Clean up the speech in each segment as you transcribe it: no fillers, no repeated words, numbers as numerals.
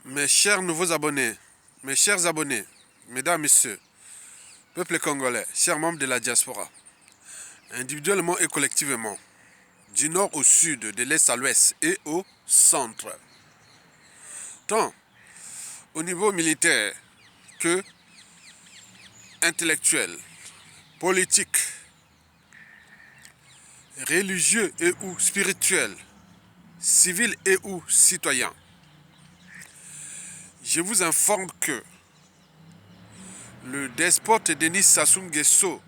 Mes chers nouveaux abonnés, mes chers abonnés, mesdames, messieurs, peuple congolais, chers membres de la diaspora, individuellement et collectivement, du nord au sud, de l'est à l'ouest et au centre, tant au niveau militaire que intellectuel, politique, religieux et ou spirituel, civil et ou citoyen. Je vous informe que le despote Denis Sassou Nguesso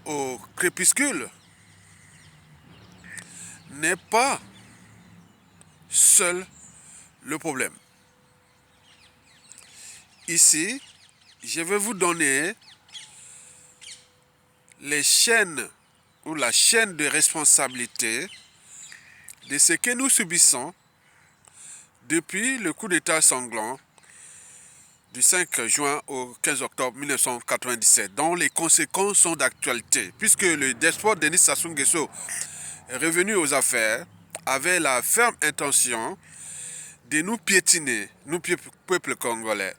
au crépuscule n'est pas seul le problème. Ici, je vais vous donner les chaînes ou la chaîne de responsabilité de ce que nous subissons depuis le coup d'État sanglant du 5 juin au 15 octobre 1997, dont les conséquences sont d'actualité, puisque le despote Denis Sassou Nguesso, revenu aux affaires, avait la ferme intention de nous piétiner, nous peuple congolais,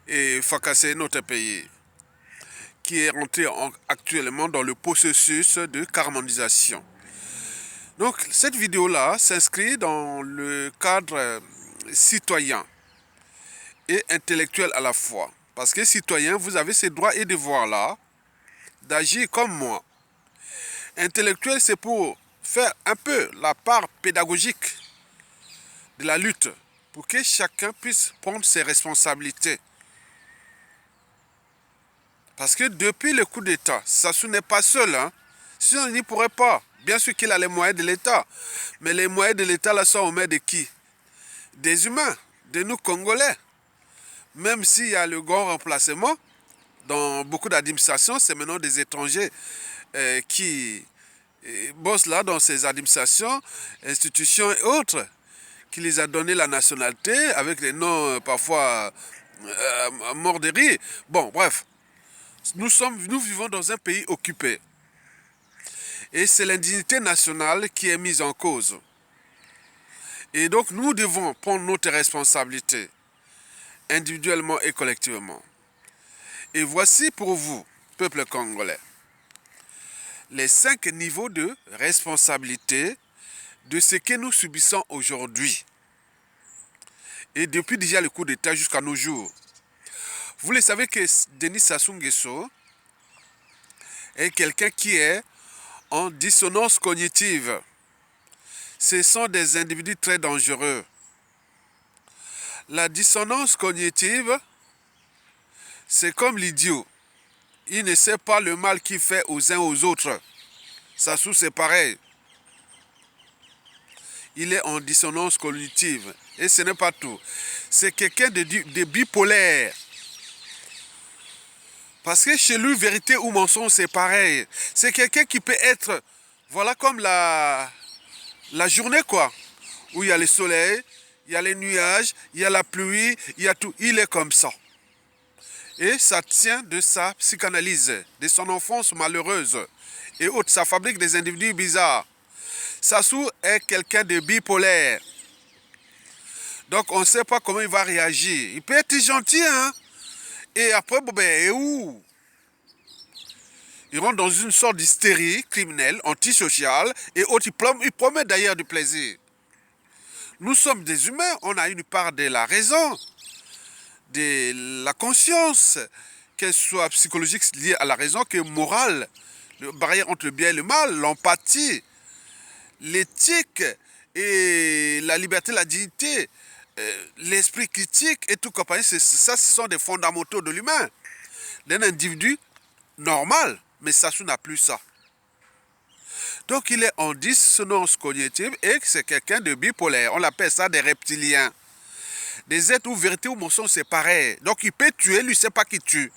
et fracasser notre pays, qui est rentré actuellement dans le processus de carmonisation. Donc cette vidéo-là s'inscrit dans le cadre citoyen et intellectuel à la fois. Parce que citoyen, vous avez ces droits et devoirs-là d'agir comme moi. Intellectuel, c'est pour faire un peu la part pédagogique de la lutte, pour que chacun puisse prendre ses responsabilités. Parce que depuis le coup d'État, Sassou n'est pas seul, hein. Sinon, il n'y pourrait pas. Bien sûr qu'il a les moyens de l'État. Mais les moyens de l'État, là, sont aux mains de qui? Des humains, de nous Congolais. Même s'il y a le grand remplacement, dans beaucoup d'administrations, c'est maintenant des étrangers qui bossent là dans ces administrations, institutions et autres, qui les a donné la nationalité avec des noms parfois morts de rire. Bon, bref. Nous vivons dans un pays occupé. Et c'est l'indignité nationale qui est mise en cause. Et donc nous devons prendre notre responsabilité, individuellement et collectivement. Et voici pour vous, peuple congolais, les 5 niveaux de responsabilité de ce que nous subissons aujourd'hui. Et depuis déjà le coup d'État jusqu'à nos jours. Vous le savez que Denis Sassou Nguesso est quelqu'un qui est en dissonance cognitive. Ce sont des individus très dangereux. La dissonance cognitive, c'est comme l'idiot. Il ne sait pas le mal qu'il fait aux uns aux autres. Sassou, c'est pareil. Il est en dissonance cognitive. Et ce n'est pas tout. C'est quelqu'un de bipolaire. Parce que chez lui, vérité ou mensonge, c'est pareil. C'est quelqu'un qui peut être, voilà comme la journée, quoi. Où il y a le soleil, il y a les nuages, il y a la pluie, il y a tout. Il est comme ça. Et ça tient de sa psychanalyse, de son enfance malheureuse. Et autres, ça fabrique des individus bizarres. Sassou est quelqu'un de bipolaire. Donc on ne sait pas comment il va réagir. Il peut être gentil, hein. Et après, bon ben, et où? Il rentre dans une sorte d'hystérie criminelle, antisociale, et autres, il promet d'ailleurs du plaisir. Nous sommes des humains, on a une part de la raison, de la conscience, qu'elle soit psychologique liée à la raison, que morale, la barrière entre le bien et le mal, l'empathie, l'éthique et la liberté, la dignité, l'esprit critique et tout compagnie, ça ce sont des fondamentaux de l'humain, d'un individu normal, mais Sassou n'a plus ça. Donc il est en dissonance cognitive et c'est quelqu'un de bipolaire, on appelle ça des reptiliens. Des êtres où vérité ou mensonge c'est pareil, donc il peut tuer, lui c'est pas qui tue.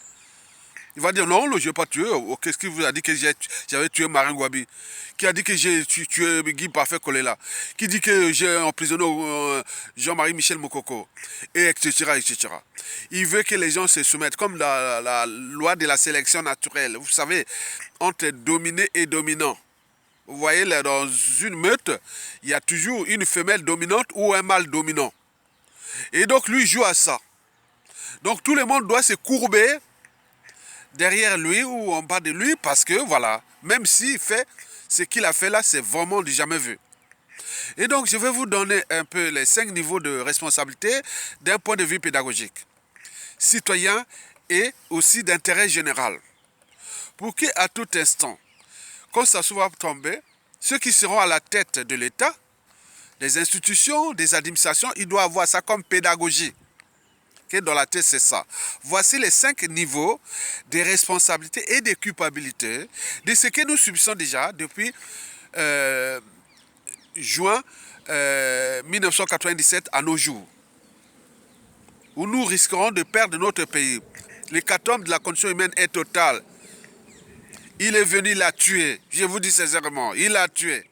Il va dire non, je ne vais pas tuer. Qu'est-ce qui vous a dit que j'avais tué Marin Gwabi? Qui a dit que j'ai tué Guy Parfait Kolela? Qui dit que j'ai emprisonné Jean-Marie Michel Mokoko? Et etc., etc. Il veut que les gens se soumettent, comme la loi de la sélection naturelle. Vous savez, entre dominé et dominant. Vous voyez, là, dans une meute, il y a toujours une femelle dominante ou un mâle dominant. Et donc lui joue à ça. Donc tout le monde doit se courber derrière lui ou en bas de lui parce que voilà, même s'il fait ce qu'il a fait là, c'est vraiment du jamais vu. Et donc je vais vous donner un peu les 5 niveaux de responsabilité d'un point de vue pédagogique, citoyen et aussi d'intérêt général. Pour qu'à tout instant, quand ça soit tombé, ceux qui seront à la tête de l'État, des institutions, des administrations, ils doivent avoir ça comme pédagogie. Okay, dans la tête, c'est ça. Voici les 5 niveaux des responsabilités et des culpabilités de ce que nous subissons déjà depuis juin 1997 à nos jours, où nous risquerons de perdre notre pays. L'hécatombe de la condition humaine est totale. Il est venu la tuer. Je vous dis sincèrement, il l'a tué.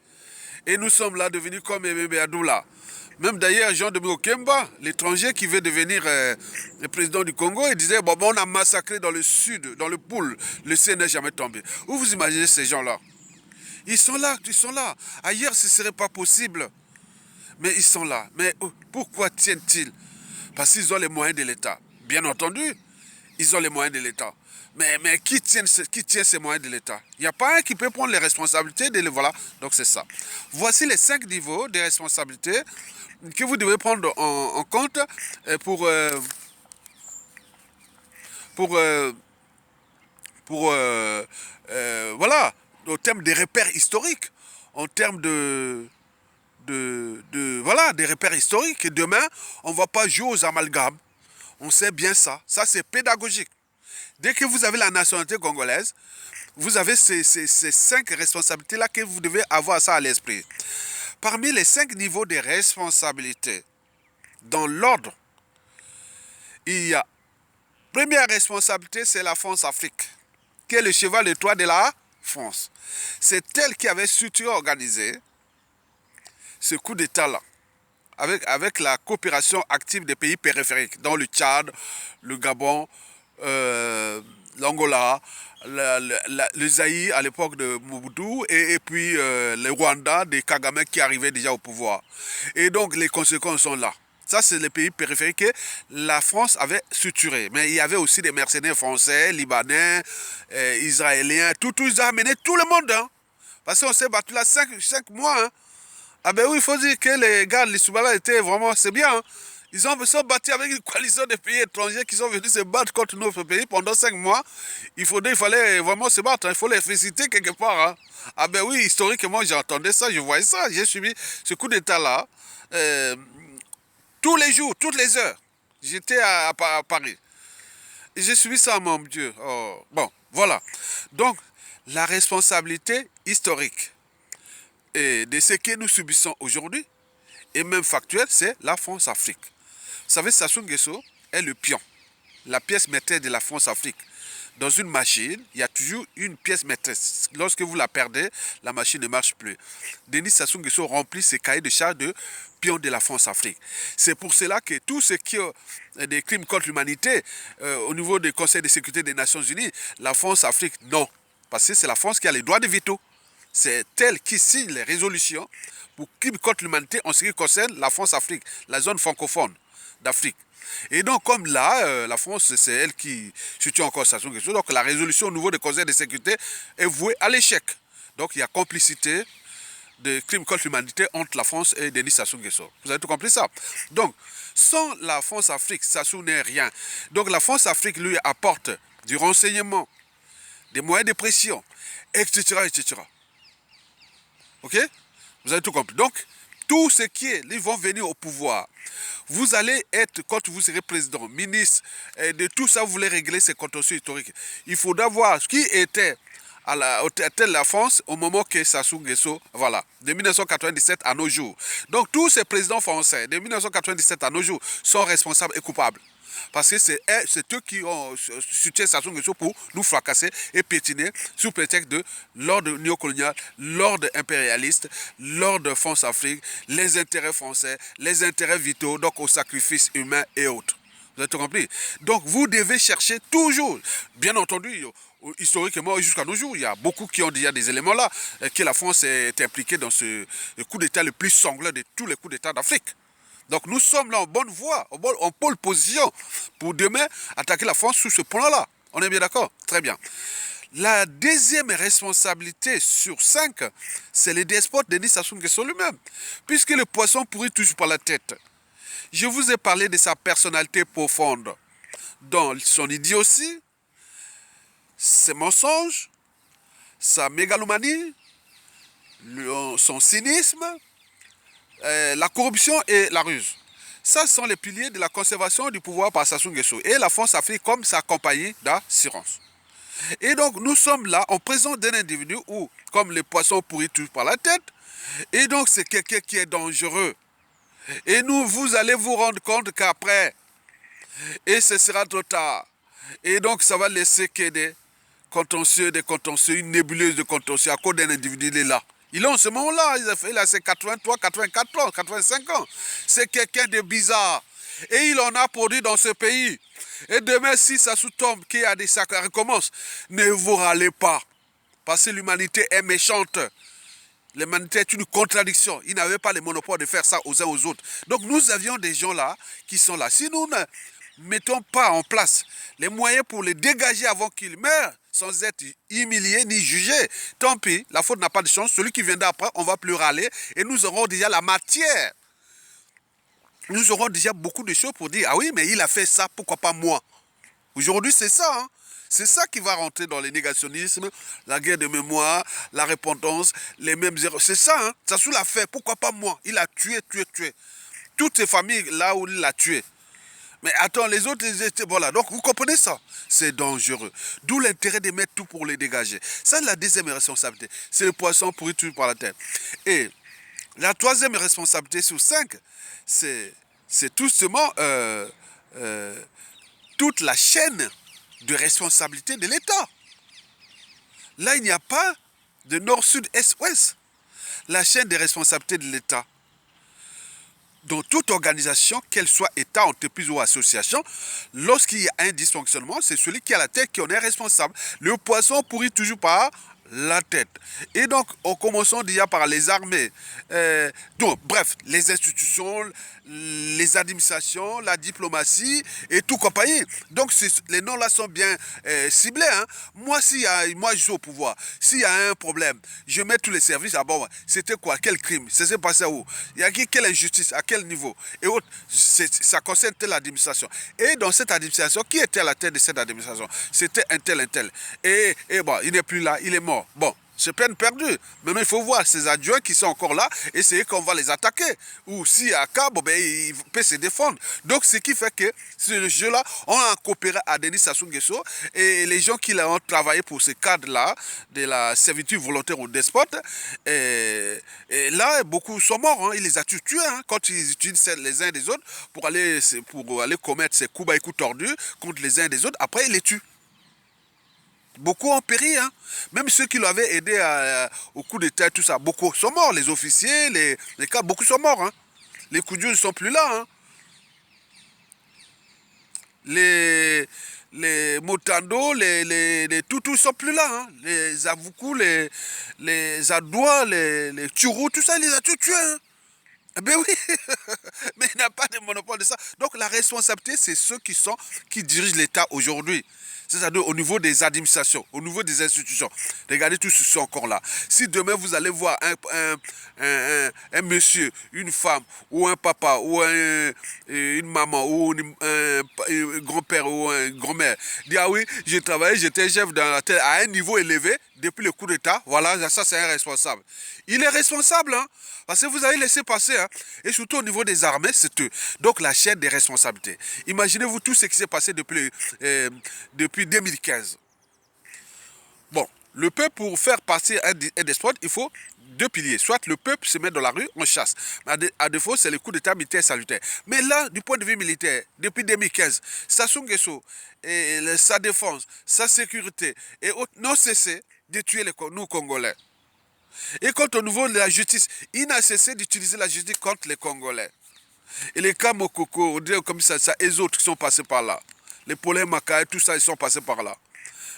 Et nous sommes là devenus comme Emebe Adoula. Même d'ailleurs, Jean-Dominique Okemba, l'étranger qui veut devenir le président du Congo, il disait, bon, on a massacré dans le sud, dans le pôle, le ciel n'est jamais tombé. Où vous imaginez ces gens-là? Ils sont là, ils sont là. Ailleurs, ce ne serait pas possible. Mais ils sont là. Mais pourquoi tiennent-ils? Parce qu'ils ont les moyens de l'État. Bien entendu, ils ont les moyens de l'État. Mais qui tient ces moyens de l'État? Il n'y a pas un qui peut prendre les responsabilités de les voilà. Donc c'est ça. Voici les 5 niveaux de responsabilités que vous devez prendre en compte pour voilà, au terme des repères historiques, en termes voilà, des repères historiques. Et demain, on ne va pas jouer aux amalgames. On sait bien ça. Ça, c'est pédagogique. Dès que vous avez la nationalité congolaise, vous avez ces 5 responsabilités-là que vous devez avoir ça à l'esprit. Parmi les 5 niveaux de responsabilité, dans l'ordre, il y a première responsabilité, c'est la France-Afrique, qui est le cheval de Troie de la France. C'est elle qui avait surtout organisé ce coup d'État-là, avec la coopération active des pays périphériques, dont le Tchad, le Gabon, l'Angola, le Zaïre à l'époque de Mobutu et puis le Rwanda de Kagame qui arrivait déjà au pouvoir. Et donc les conséquences sont là. Ça, c'est les pays périphériques que la France avait structurés. Mais il y avait aussi des mercenaires français, libanais, israéliens, tout, ils ont amené tout le monde. Hein. Parce qu'on s'est battu là 5 mois. Hein. Ah ben oui, il faut dire que les gars, les Soubala étaient vraiment, c'est bien. Hein. Ils sont battus avec une coalition de pays étrangers qui sont venus se battre contre notre pays pendant 5 mois. Il fallait vraiment se battre. Hein. Il faut les féliciter quelque part. Hein. Ah ben oui, historiquement, j'entendais ça, je voyais ça. J'ai suivi ce coup d'État-là. Tous les jours, toutes les heures. J'étais à Paris. Et j'ai suivi ça, mon Dieu. Oh. Bon, voilà. Donc, la responsabilité historique et de ce que nous subissons aujourd'hui, et même factuel, c'est la France-Afrique. Vous savez, Sassou Nguesso est le pion, la pièce maîtresse de la France-Afrique. Dans une machine, il y a toujours une pièce maîtresse. Lorsque vous la perdez, la machine ne marche plus. Denis Sassou Nguesso remplit ses cahiers de charges de pion de la France-Afrique. C'est pour cela que tout ce qui est des crimes contre l'humanité, au niveau du Conseil de sécurité des Nations Unies, la France-Afrique, non. Parce que c'est la France qui a les droits de veto. C'est elle qui signe les résolutions pour crimes contre l'humanité en ce qui concerne la France-Afrique, la zone francophone d'Afrique. Et donc, comme là, la France, c'est elle qui soutient encore Sassou Nguesso. Donc, la résolution au niveau du Conseil de sécurité est vouée à l'échec. Donc, il y a complicité de crimes contre l'humanité entre la France et Denis Sassou Nguesso. Vous avez tout compris ça? Donc, sans la France-Afrique, Sassou n'est rien. Donc, la France-Afrique lui apporte du renseignement, des moyens de pression, etc., etc. Ok? Vous avez tout compris. Donc, tout ce qui est, ils vont venir au pouvoir. Vous allez être, quand vous serez président, ministre, de tout ça, vous voulez régler ces contentieux historiques. Il faudra voir qui était à la France au moment que Sassou Nguesso, voilà, de 1997 à nos jours. Donc, tous ces présidents français, de 1997 à nos jours, sont responsables et coupables. Parce que c'est eux qui ont soutenu Sassou Nguesso pour nous fracasser et piétiner sous prétexte de l'ordre néocolonial, l'ordre impérialiste, l'ordre France-Afrique, les intérêts français, les intérêts vitaux, donc au sacrifice humain et autres. Vous avez tout compris? Donc vous devez chercher toujours, bien entendu, historiquement jusqu'à nos jours, il y a beaucoup qui ont déjà des éléments là, que la France est impliquée dans ce coup d'État le plus sanglant de tous les coups d'État d'Afrique. Donc nous sommes là en bonne voie, en pole position, pour demain attaquer la France sous ce plan-là. On est bien d'accord? Très bien. La deuxième responsabilité sur 5, c'est le despote Denis Sassou Nguesso lui-même. Puisque le poisson pourrit toujours par la tête. Je vous ai parlé de sa personnalité profonde, dans son idiotie, ses mensonges, sa mégalomanie, son cynisme, la corruption et la ruse. Ça sont les piliers de la conservation du pouvoir par Sassou Nguesso. Et la France a fait comme sa compagnie d'assurance. Et donc nous sommes là en présence d'un individu où, comme les poissons pourris tous par la tête, et donc c'est quelqu'un qui est dangereux. Et vous allez vous rendre compte qu'après, et ce sera trop tard. Et donc ça va laisser que des contentieux, une nébuleuse de contentieux à cause d'un individu, il est là. Il est en ce moment-là, il a ses 83, 84 ans, 85 ans. C'est quelqu'un de bizarre. Et il en a produit dans ce pays. Et demain, si ça sous-tombe, qu'il y a des sacs, recommence, ne vous râlez pas. Parce que l'humanité est méchante. L'humanité est une contradiction. Ils n'avaient pas le monopole de faire ça aux uns aux autres. Donc nous avions des gens là qui sont là. Si nous ne mettons pas en place les moyens pour les dégager avant qu'ils meurent, sans être humiliés ni jugés, tant pis, la faute n'a pas de chance. Celui qui viendra après, on va plus râler et nous aurons déjà la matière. Nous aurons déjà beaucoup de choses pour dire, ah oui, mais il a fait ça, pourquoi pas moi? Aujourd'hui, c'est ça, hein. C'est ça qui va rentrer dans le négationnisme, la guerre de mémoire, la repentance, les mêmes erreurs. C'est ça, hein. Sassou l'a fait, pourquoi pas moi? Il a tué. Toutes ces familles là où il l'a tué. Mais attends, les autres, ils étaient... Voilà, donc vous comprenez ça? C'est dangereux. D'où l'intérêt de mettre tout pour les dégager. Ça, c'est la deuxième responsabilité. C'est le poisson pourri tout par la tête. Et la troisième responsabilité sur 5, c'est tout simplement toute la chaîne de responsabilité de l'État. Là, il n'y a pas de nord, sud, est, ouest. La chaîne de responsabilité de l'État. Dans toute organisation, qu'elle soit État, entreprise ou association, lorsqu'il y a un dysfonctionnement, c'est celui qui a la tête qui en est responsable. Le poisson pourrit toujours par la tête. Et donc, en commençant déjà par les armées, donc, bref, les institutions, les administrations, la diplomatie et tout compagnie. Donc, les noms-là sont bien ciblés. Hein. Moi, moi, je suis au pouvoir. S'il y a un problème, je mets tous les services. Ah bon, c'était quoi? Quel crime? Ça s'est passé où? Il y a quelle injustice? À quel niveau? Et autres, ça concerne telle administration. Et dans cette administration, qui était à la tête de cette administration? C'était un tel. Et bon, il n'est plus là, il est mort. Bon, c'est peine perdue. Maintenant, il faut voir ces adjoints qui sont encore là et c'est qu'on va les attaquer. Ou si à cas, bon, ben, ils peuvent se défendre. Donc, ce qui fait que ce jeu-là, on a coopéré à Denis Sassou Nguesso et les gens qui ont travaillé pour ce cadre-là de la servitude volontaire au despote. Et là, beaucoup sont morts. Hein. Il les a tués hein, quand ils utilisent les uns des autres pour aller commettre ces coups bas et coups tordus contre les uns des autres. Après, ils les tuent. Beaucoup ont péri, hein. Même ceux qui l'avaient aidé au coup d'État, tout ça, beaucoup sont morts. Les officiers, les cadres, beaucoup sont morts. Hein. Les Koudiou ne sont plus là. Hein. Les Motando, les Toutous ne sont plus là. Hein. Les Avoukou, les Adoua, les Turou, tout ça, il les a tous tués. Hein. Ben oui, mais il n'a pas de monopole de ça. Donc la responsabilité, c'est ceux qui dirigent l'État aujourd'hui. C'est-à-dire au niveau des administrations, au niveau des institutions. Regardez tous ceux qui sont encore là. Si demain vous allez voir un monsieur, une femme, ou un papa, ou une maman, ou un grand-père, ou un grand-mère, dire ah oui, j'ai travaillé, j'étais chef à un niveau élevé, depuis le coup d'État, voilà, ça c'est un responsable. Il est responsable, hein, parce que vous avez laissé passer, hein, et surtout au niveau des armées, c'est eux. Donc la chaîne des responsabilités. Imaginez-vous tout ce qui s'est passé depuis 2015. Bon, le peuple, pour faire passer un despote, il faut deux piliers. Soit le peuple se met dans la rue, on chasse. Mais à défaut, c'est le coup d'État militaire salutaire. Mais là, du point de vue militaire, depuis 2015, Sassou Nguesso, et sa défense, sa sécurité, et n'ont cessé de tuer nous Congolais. Et quant au niveau de la justice, il n'a cessé d'utiliser la justice contre les Congolais. Et les cas Mokoko, comme ça, et les autres qui sont passés par là. Les Paulin Macaï, tout ça, ils sont passés par là.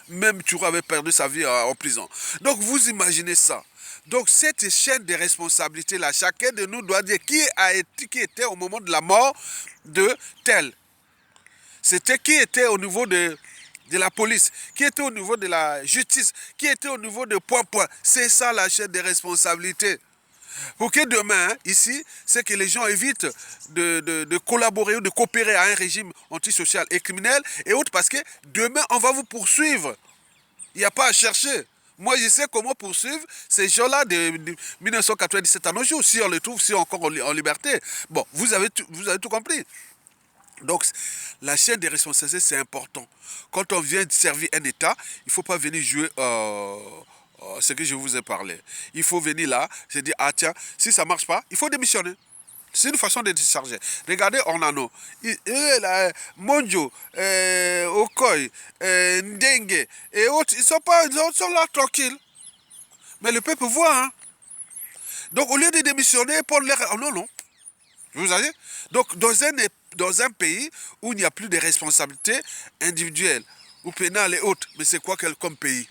Même Touré avait perdu sa vie en prison. Donc vous imaginez ça. Donc cette chaîne de responsabilité-là, chacun de nous doit dire qui était au moment de la mort de tel. C'était qui était au niveau de la police, qui était au niveau de la justice, qui était au niveau de point. C'est ça la chaîne de responsabilité. Pour que demain, ici, c'est que les gens évitent de collaborer ou de coopérer à un régime antisocial et criminel et autres, parce que demain, on va vous poursuivre. Il n'y a pas à chercher. Moi, je sais comment poursuivre ces gens-là de 1997 à nos jours, si on les trouve, si encore en liberté. Bon, vous avez tout compris. Donc, la chaîne des responsabilités, c'est important. Quand on vient servir un État, il ne faut pas venir jouer ce que je vous ai parlé. Il faut venir là, se dire, ah tiens, si ça ne marche pas, il faut démissionner. C'est une façon de décharger. Regardez Ornano, Monjo, Okoy, Ndengue et autres, ils sont là tranquilles. Mais le peuple voit, hein. Donc, au lieu de démissionner, pour les... Oh, non, non. Vous savez? Donc, dans un pays où il n'y a plus de responsabilités individuelles ou pénales et autres, mais c'est quoi comme pays?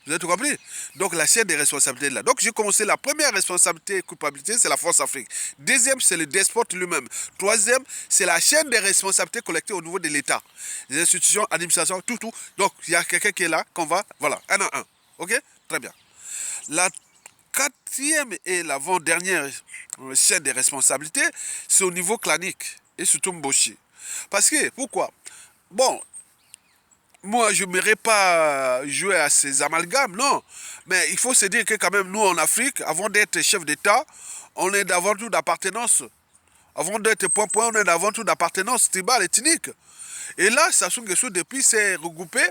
Vous avez tout compris? Donc, la chaîne des responsabilités là. Donc, j'ai commencé la première responsabilité et culpabilité, c'est la France Afrique. Deuxième, c'est le despote lui-même. Troisième, c'est la chaîne des responsabilités collectées au niveau de l'État. Les institutions, administrations, tout. Donc, il y a quelqu'un qui est là, qu'on va, voilà, un à un. OK? Très bien. La quatrième et l'avant-dernière chaîne des responsabilités, c'est au niveau clanique et surtout Mboshi. Parce que, pourquoi? Bon, moi, je n'aimerais pas jouer à ces amalgames, non. Mais il faut se dire que quand même, nous, en Afrique, avant d'être chef d'État, on est avant tout d'appartenance. Avant d'être point, on est avant tout d'appartenance tribale, ethnique. Et là, Sassou Nguesso, depuis, s'est regroupé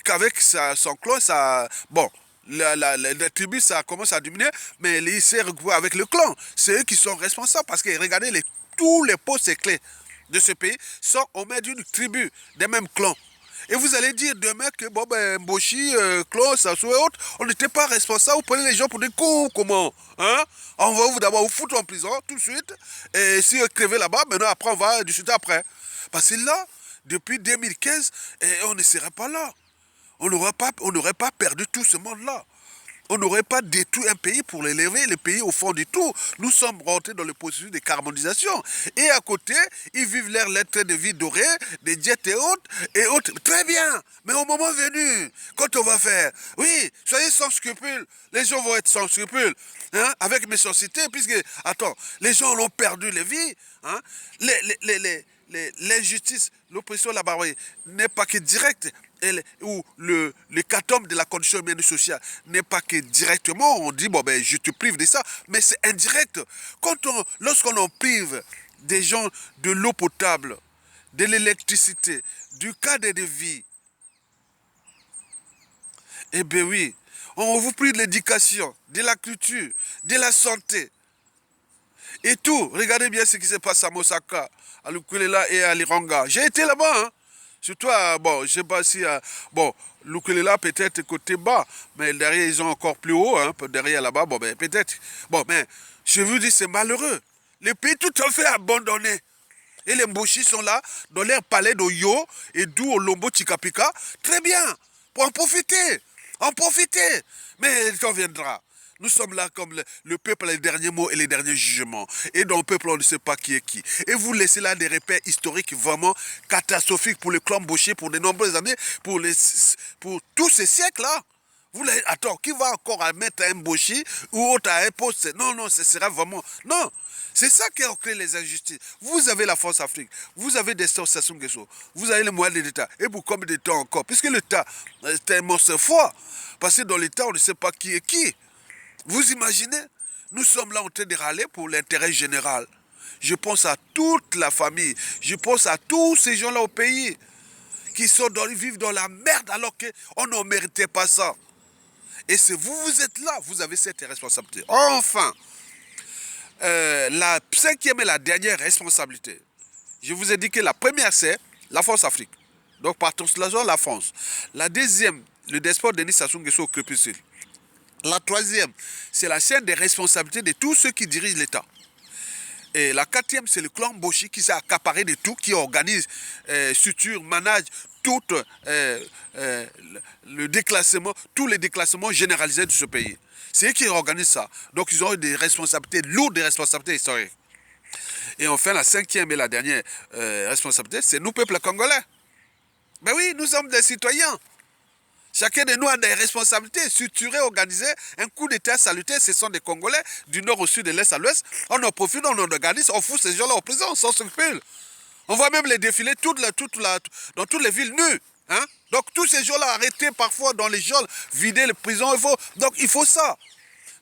qu'avec son clan, bon, la tribu, ça commence à diminuer, mais il s'est regroupé avec le clan. C'est eux qui sont responsables, parce que regardez, tous les postes clés de ce pays sont aux mains d'une tribu, des mêmes clans. Et vous allez dire demain que bon, Mboshi, Claude, Sassou et autres, on n'était pas responsable. Vous prenez les gens pour des cons, comment, hein? On va d'abord vous foutre en prison tout de suite. Et si vous crevez là-bas, maintenant après on va discuter après. Parce que là, depuis 2015, on ne serait pas là. On n'aurait pas perdu tout ce monde-là. On n'aurait pas détruit un pays pour l'élever, le pays au fond du tout. Nous sommes rentrés dans le processus de carbonisation. Et à côté, ils vivent leur lettre de vie dorée, des jets et autres. Très bien. Mais au moment venu, quand on va faire, oui, soyez sans scrupules. Les gens vont être sans scrupules. Hein, avec méchanceté, puisque, attends, les gens ont perdu les vies. Hein, l'injustice, l'oppression, la barbarie n'est pas que directe. Ou le catome de la condition humaine et sociale n'est pas que directement, on dit, bon ben je te prive de ça, mais c'est indirect. Lorsqu'on en prive des gens de l'eau potable, de l'électricité, du cadre de vie, eh bien oui, on vous prive de l'éducation, de la culture, de la santé, et tout. Regardez bien ce qui se passe à Mosaka, à Lukulela et à Liranga. J'ai été là-bas, hein. Surtout, bon, je ne sais pas si, bon, Lukulela peut-être côté bas, mais derrière, ils ont encore plus haut, hein, derrière là-bas, bon, ben, peut-être. Bon, mais, je vous dis, c'est malheureux. Les pays tout à fait abandonnés. Et les Mboshi sont là, dans leur palais d'Oyo, et d'où au Lombo Chikapika. Très bien, pour en profiter. En profiter. Mais il t'en viendra. Nous sommes là comme le peuple a les derniers mots et les derniers jugements. Et dans le peuple, on ne sait pas qui est qui. Et vous laissez là des repères historiques vraiment catastrophiques pour le clan Mboshi, pour de nombreuses années, pour tous ces siècles-là. Attends, qui va encore mettre un Mboshi ou autre à un poste? Non, non, ce sera vraiment... Non, c'est ça qui a créé les injustices. Vous avez la France Afrique, vous avez des stores Sassou Nguesso, vous avez les moyens de l'État. Et pour combien de temps encore? Puisque l'État est un monstre fort. Parce que dans l'État, on ne sait pas qui est qui. Vous imaginez? Nous sommes là en train de râler pour l'intérêt général. Je pense à toute la famille. Je pense à tous ces gens-là au pays qui vivent dans la merde alors qu'on n'en méritait pas ça. Et c'est vous êtes là, vous avez cette responsabilité. Enfin, la cinquième et la dernière responsabilité. Je vous ai dit que la première, c'est la France Afrique. Donc, par constellation, la France. La deuxième, le despote Denis Sassou Nguesso au crépuscule. La troisième, c'est la chaîne des responsabilités de tous ceux qui dirigent l'État. Et la quatrième, c'est le clan Mboshi qui s'est accaparé de tout, qui organise, structure, manage tout le déclassement, tous les déclassements généralisés de ce pays. C'est eux qui organisent ça. Donc ils ont eu des responsabilités, lourdes des responsabilités historiques. Et enfin, la cinquième et la dernière responsabilité, c'est nous, peuple congolais. Ben oui, nous sommes des citoyens. Chacun de nous a des responsabilités structurées, organisées. Un coup d'État salutaire, ce sont des Congolais, du nord au sud, de l'est à l'ouest. On en profite, on en organise, on fout ces gens-là en prison, sans scrupule. On voit même les défilés dans toutes les villes nues. Hein? Donc tous ces gens-là arrêtés parfois dans les geôles, vider les prisons, donc il faut ça.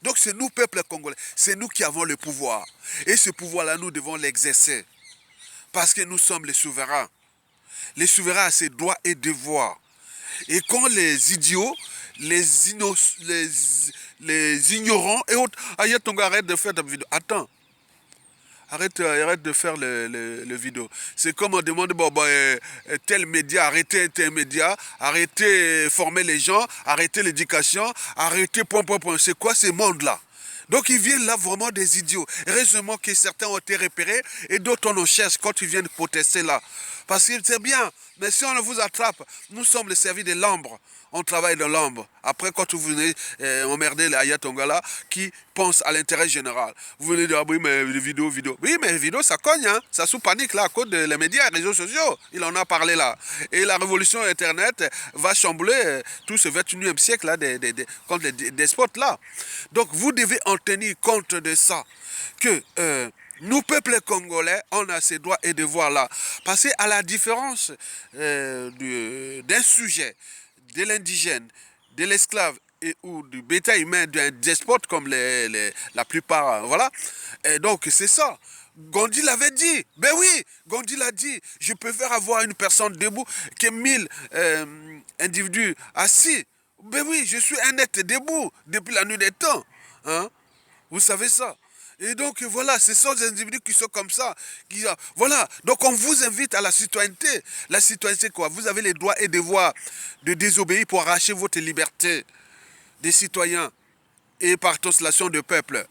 Donc c'est nous, peuple congolais, c'est nous qui avons le pouvoir. Et ce pouvoir-là, nous devons l'exercer. Parce que nous sommes les souverains. Les souverains ont ses droits et devoirs. Et quand les idiots, les ignorants et autres... Aïe, ton gars, arrête de faire ta vidéo. Attends. Arrête de faire le vidéo. C'est comme on demande, tel média, arrêtez tel média, arrêtez former les gens, arrêtez l'éducation, arrêtez point. C'est quoi ces mondes-là? Donc ils viennent là vraiment des idiots. Heureusement que certains ont été repérés et d'autres on en cherche quand ils viennent protester là. Parce que c'est bien, mais si on vous attrape, nous sommes le service de l'ombre. On travaille dans l'ombre. Après, quand vous venez emmerder les Ayatongala qui pensent à l'intérêt général, vous venez dire, ah oui, mais les vidéos. Oui, mais les vidéos, ça cogne, hein. Ça sous panique là, à cause des médias et réseaux sociaux. Il en a parlé là. Et la révolution Internet va chambouler tout ce 21e siècle là, contre les despotes là. Donc, vous devez en tenir compte de ça. Que nous, peuple congolais, on a ces droits et devoirs là. Parce qu'à la différence d'un sujet, de l'indigène, de l'esclave ou du bétail humain d'un despote comme la plupart, voilà. Et donc c'est ça. Gandhi l'avait dit. Ben oui, Gandhi l'a dit. Je préfère avoir une personne debout que 1000 individus assis. Ben oui, je suis un être debout depuis la nuit des temps. Hein? Vous savez ça. Et donc voilà, ce sont des individus qui sont comme ça. Voilà, donc on vous invite à la citoyenneté. La citoyenneté quoi? Vous avez les droits et devoirs de désobéir pour arracher votre liberté des citoyens et par translation de peuple.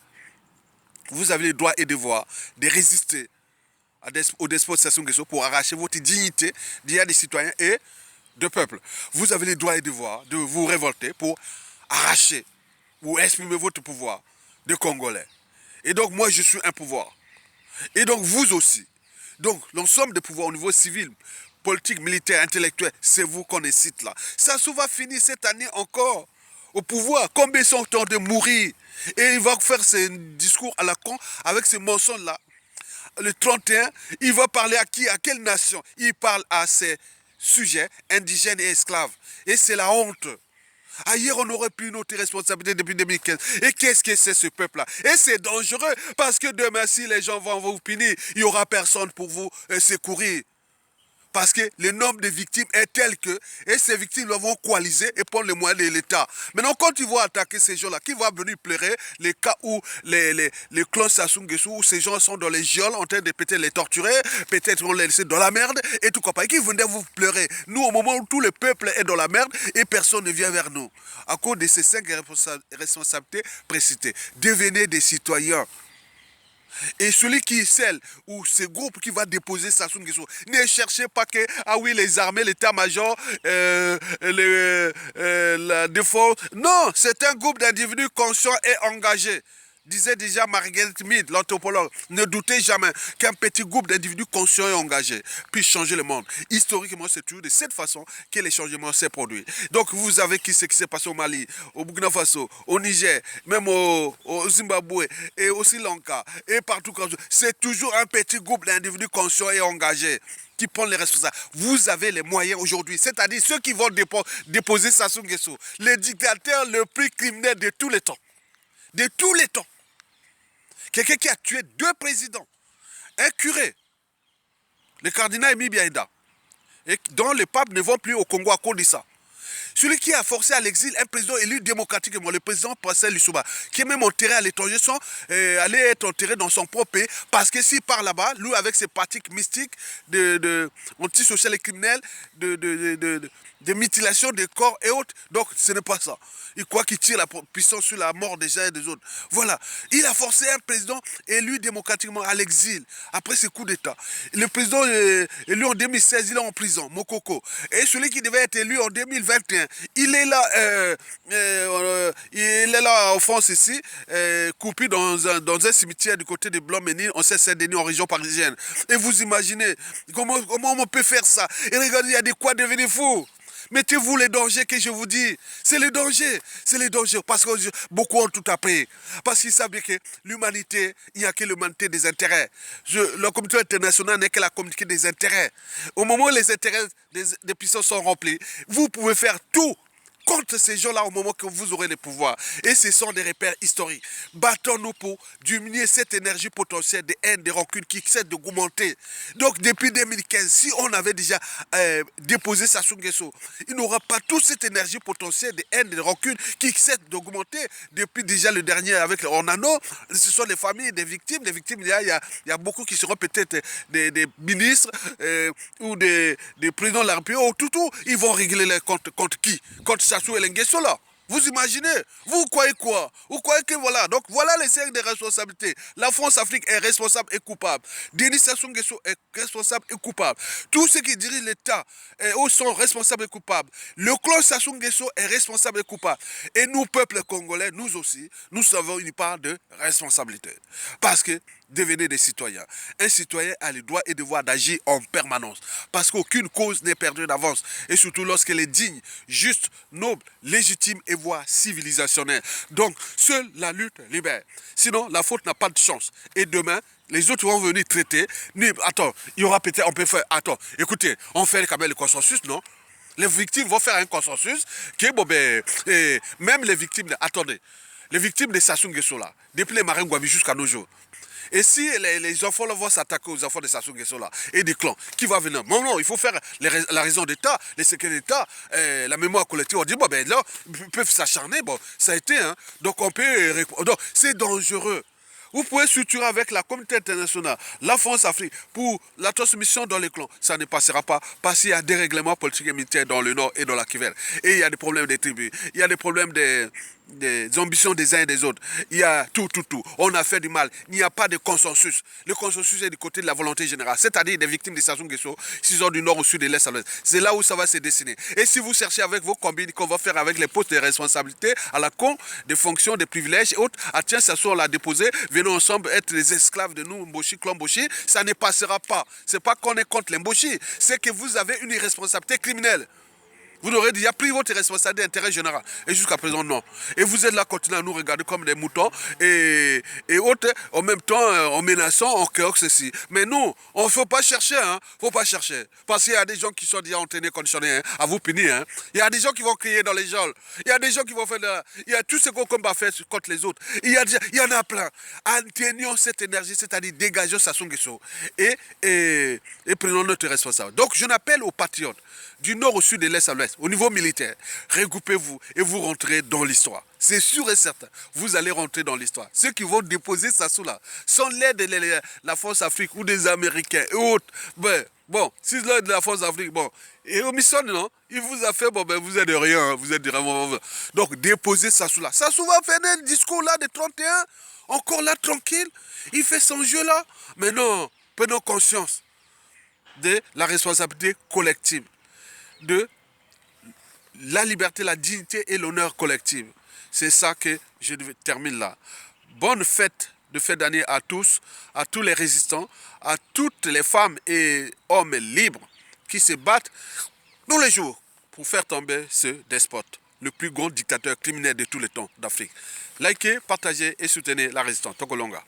Vous avez les droits et devoirs de résister au despot Sassou Nguesso pour arracher votre dignité d'il y a des citoyens et de peuple. Vous avez les droits et devoirs de vous révolter pour arracher ou exprimer votre pouvoir de Congolais. Et donc, moi, je suis un pouvoir. Et donc, vous aussi. Donc, l'ensemble des pouvoirs au niveau civil, politique, militaire, intellectuel, c'est vous qu'on cite là. Sassou va finir cette année encore au pouvoir. Combien sont en train de mourir? Et il va faire ses discours à la con avec ces mensonges-là. Le 31, il va parler à qui? À quelle nation? Il parle à ses sujets indigènes et esclaves. Et c'est la honte. Ailleurs, on aurait pu noter responsabilité depuis 2015. Et qu'est-ce que c'est ce peuple-là? Et c'est dangereux parce que demain, si les gens vont vous punir, il n'y aura personne pour vous secourir. Parce que le nombre de victimes est tel que, et ces victimes vont coaliser et prendre les moyens de l'État. Maintenant, quand ils vont attaquer ces gens-là, qui vont venir pleurer les cas où les clans Sassou Nguesso, où ces gens sont dans les geôles en train de peut-être les torturer, peut-être on les laisser dans la merde et tout quoi. Et qui vont vous pleurer? Nous, au moment où tout le peuple est dans la merde et personne ne vient vers nous. À cause de ces 5 responsabilités précitées. Devenez des citoyens. Et celui qui celle ou ce groupe qui va déposer Sassou Nguesso, ne cherchez pas que, ah oui, les armées, l'état-major, la défense. Non, c'est un groupe d'individus conscients et engagés. Disait déjà Margaret Mead, l'anthropologue, ne doutez jamais qu'un petit groupe d'individus conscients et engagés puisse changer le monde. Historiquement, c'est toujours de cette façon que les changements s'est produit. Donc, vous avez ce qui s'est passé au Mali, au Burkina Faso, au Niger, même au Zimbabwe et au Sri Lanka et partout comme ça. C'est toujours un petit groupe d'individus conscients et engagés qui prennent les responsabilités. Vous avez les moyens aujourd'hui, c'est-à-dire ceux qui vont déposer Sassou Nguesso, le dictateur le plus criminel de tous les temps. De tous les temps. Quelqu'un qui a tué 2 présidents, un curé, le cardinal Emi Biaïda, et dont les papes ne vont plus au Congo à cause de ça. Celui qui a forcé à l'exil un président élu démocratiquement, le président Pascal Lissouba, qui est même enterré à l'étranger sans aller être enterré dans son propre pays, parce que s'il part là-bas, lui avec ses pratiques mystiques antisociales et criminelles, de mutilation des corps et autres, donc ce n'est pas ça. Il croit qu'il tire la puissance sur la mort des uns et des autres. Voilà. Il a forcé un président élu démocratiquement à l'exil, après ce coup d'État. Le président élu en 2016, il est en prison, Mokoko. Et celui qui devait être élu en 2021, Américain, il est là en France ici, coupé dans un cimetière du côté de Blanc-Ménil, on sait Saint-Denis en région parisienne. Et vous imaginez comment on peut faire ça? Et regardez, il y a de quoi devenir fou. Mettez-vous les dangers que je vous dis. C'est les dangers. C'est les dangers. Parce que beaucoup ont tout appris. Parce qu'ils savent bien que l'humanité, il n'y a que l'humanité des intérêts. La communauté internationale n'est que la communauté des intérêts. Au moment où les intérêts des puissances sont remplis, vous pouvez faire tout contre ces gens-là au moment que vous aurez le pouvoir. Et ce sont des repères historiques. Battons-nous pour diminuer cette énergie potentielle de haine, de rancune qui cesse d'augmenter. Donc depuis 2015, si on avait déjà déposé Sassou Nguesso, il n'aura pas toute cette énergie potentielle de haine, de rancune qui cesse d'augmenter. Depuis déjà le dernier avec le Ornano, ce sont les familles des victimes. Les victimes, il y a beaucoup qui seront peut-être des ministres ou des présidents de la République. Tout, ils vont régler les comptes contre qui? Contre Sassou Nguesso là. Vous imaginez? Vous croyez quoi? Vous croyez que voilà? Donc voilà les cercles de responsabilités. La France-Afrique est responsable et coupable. Denis Sassou Nguesso est responsable et coupable. Tous ceux qui dirigent l'État sont responsables et coupables. Le clan Sassou Nguesso est responsable et coupable. Et nous, peuple congolais, nous aussi, nous avons une part de responsabilité. Parce que devenez des citoyens. Un citoyen a le droit et devoir d'agir en permanence. Parce qu'aucune cause n'est perdue d'avance. Et surtout lorsqu'elle est digne, juste, noble, légitime et voire civilisationnelle. Donc, seule la lutte libère. Sinon, la faute n'a pas de chance. Et demain, les autres vont venir traiter. Attends, il y aura peut-être, on peut faire, attends, écoutez, on fait quand même le consensus, non? Les victimes vont faire un consensus qui est, bon, ben, même les victimes, attendez, les victimes de Sassou Nguesso là, depuis les marins Gouabi jusqu'à nos jours. Et si les enfants là, vont s'attaquer aux enfants de Sassou Nguesso là, et des clans, qui va venir? Non, il faut faire la raison d'État, les secrets d'État, la mémoire collective. On dit, bon, ben là, ils peuvent s'acharner, bon, ça a été, hein. Donc on peut. Donc c'est dangereux. Vous pouvez structurer avec la communauté internationale, la France-Afrique, pour la transmission dans les clans. Ça ne passera pas parce qu'il y a des règlements politiques et militaires dans le Nord et dans la Kivu. Et il y a des problèmes des tribus, il y a des problèmes des ambitions des uns et des autres. Il y a tout. On a fait du mal. Il n'y a pas de consensus. Le consensus est du côté de la volonté générale. C'est-à-dire des victimes de Sassou Nguesso, s'ils sont du nord au sud, de l'est à l'ouest. C'est là où ça va se dessiner. Et si vous cherchez avec vos combines qu'on va faire avec les postes de responsabilité à la con, des fonctions, des privilèges et autres, ah tiens, Sassou, on l'a déposé, venons ensemble être les esclaves de nous, Mboshi, clan Mboshi, ça ne passera pas. C'est pas qu'on est contre les Mboshi, c'est que vous avez une irresponsabilité criminelle. Vous aurez déjà pris votre responsabilité d'intérêt général. Et jusqu'à présent, non. Et vous êtes là, continuez à nous regarder comme des moutons. Et autres, en même temps, en menaçant, en cœur, ceci. Mais nous, on ne faut pas chercher. Hein. Faut pas chercher. Parce qu'il y a des gens qui sont déjà entraînés, conditionnés, hein, à vous punir. Hein. Il y a des gens qui vont crier dans les geôles. Il y a des gens qui vont faire... Il y a tout ce qu'on va faire contre les autres. Il y en a plein. Atteignons cette énergie, c'est-à-dire dégageons Sassou Nguesso. Et prenons notre responsabilité. Donc, je n'appelle aux patriotes du nord au sud, de l'est à l'ouest, au niveau militaire, regroupez-vous et vous rentrez dans l'histoire. C'est sûr et certain, vous allez rentrer dans l'histoire. Ceux qui vont déposer Sassou là, sans l'aide de la Force Afrique ou des Américains et autres, bon, si l'aide de la Force Afrique, bon, et au mission, non, il vous a fait, bon, ben, vous êtes de rien, vous êtes vraiment... Donc, déposez Sassou là. Sassou va faire un discours là de 31, encore là, tranquille, il fait son jeu là. Mais non, prenons conscience de la responsabilité collective, de la liberté, la dignité et l'honneur collectif. C'est ça que je termine là. Bonne fête de fin d'année à tous les résistants, à toutes les femmes et hommes libres qui se battent tous les jours pour faire tomber ce despote, le plus grand dictateur criminel de tous les temps d'Afrique. Likez, partagez et soutenez la résistance. Tokolonga.